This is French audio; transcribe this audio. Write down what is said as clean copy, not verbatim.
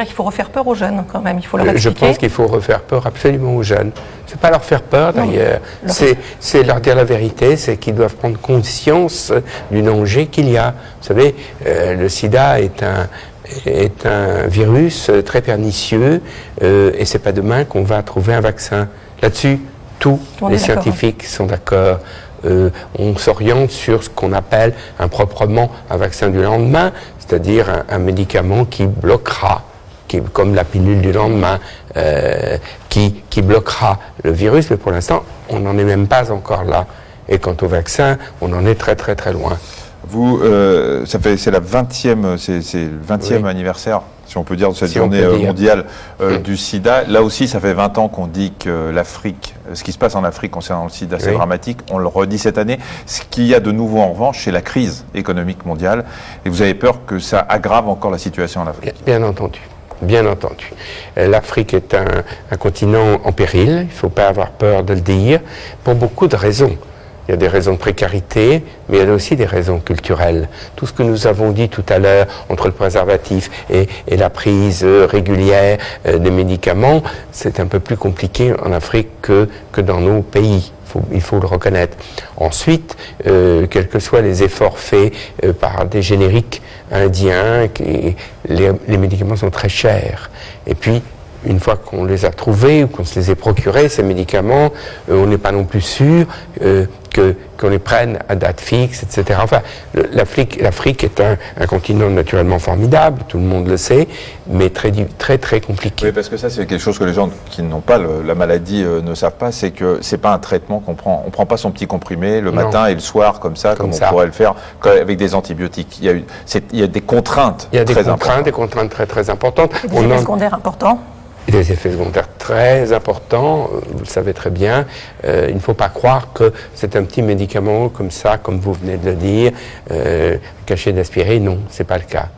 Il faut refaire peur aux jeunes quand même, il faut leur Je expliquer. pense qu'il faut refaire peur absolument aux jeunes. C'est pas leur faire peur d'ailleurs, c'est leur dire la vérité, c'est qu'ils doivent prendre conscience du danger qu'il y a. Vous savez, le sida est un virus très pernicieux et c'est pas demain qu'on va trouver un vaccin. Là-dessus, tous les scientifiques sont d'accord. On s'oriente sur ce qu'on appelle improprement un vaccin du lendemain, c'est-à-dire un médicament qui bloquera, comme la pilule du lendemain, qui bloquera le virus, mais pour l'instant, on n'en est même pas encore là. Et quant au vaccin, on en est très très très loin. Vous, c'est le 20e anniversaire, si on peut dire, de cette journée mondiale du sida. Là aussi, ça fait 20 ans qu'on dit que l'Afrique, ce qui se passe en Afrique concernant le sida, c'est dramatique. On le redit cette année. Ce qu'il y a de nouveau, en revanche, c'est la crise économique mondiale. Et vous avez peur que ça aggrave encore la situation en Afrique? Bien entendu. Bien entendu. L'Afrique est un continent en péril, il ne faut pas avoir peur de le dire, pour beaucoup de raisons. Il y a des raisons de précarité, mais il y a aussi des raisons culturelles. Tout ce que nous avons dit tout à l'heure entre le préservatif et la prise régulière des médicaments, c'est un peu plus compliqué en Afrique que dans nos pays. Il faut le reconnaître. Ensuite, quels que soient les efforts faits par des génériques indiens, les médicaments sont très chers. Et puis, une fois qu'on les a trouvés ou qu'on se les ait procurés, ces médicaments, on n'est pas non plus sûr qu'on les prenne à date fixe, etc. Enfin, l'Afrique est un continent naturellement formidable, tout le monde le sait, mais très très compliqué. Oui, parce que ça, c'est quelque chose que les gens qui n'ont pas la maladie ne savent pas, c'est que c'est pas un traitement qu'on prend. On prend pas son petit comprimé le matin et le soir comme ça, comme on pourrait le faire avec des antibiotiques. Il y a des contraintes. Il y a des contraintes très très importantes. Et des effets secondaires importants. Des effets secondaires très importants, vous le savez très bien. Il ne faut pas croire que c'est un petit médicament comme ça, comme vous venez de le dire, caché d'aspirer. Non, c'est pas le cas.